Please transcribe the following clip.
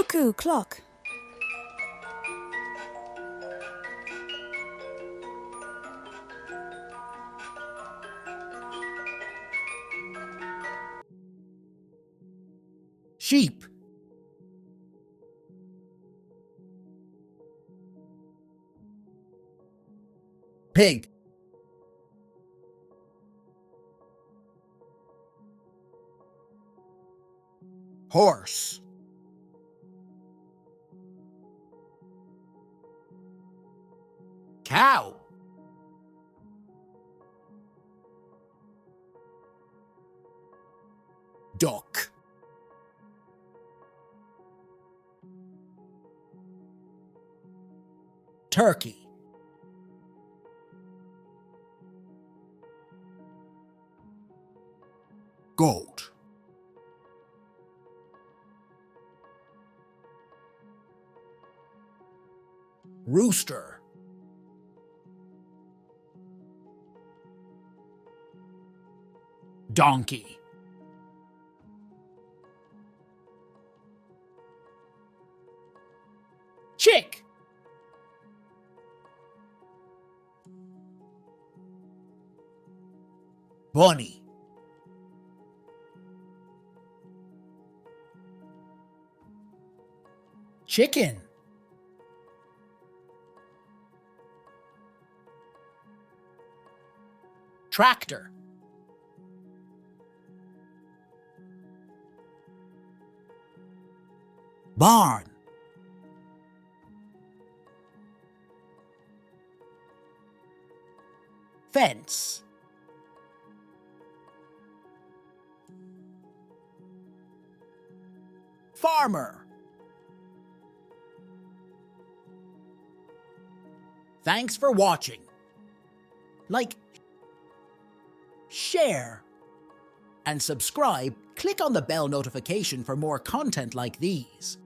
Cuckoo clock. Sheep. Pig. Horse. Cow. Duck. Turkey. Goat. Rooster. Donkey. Chick. Bunny. Chicken. Tractor. Barn. Fence. Farmer. Thanks for watching. Like, share, and subscribe. Click on the bell notification for more content like these.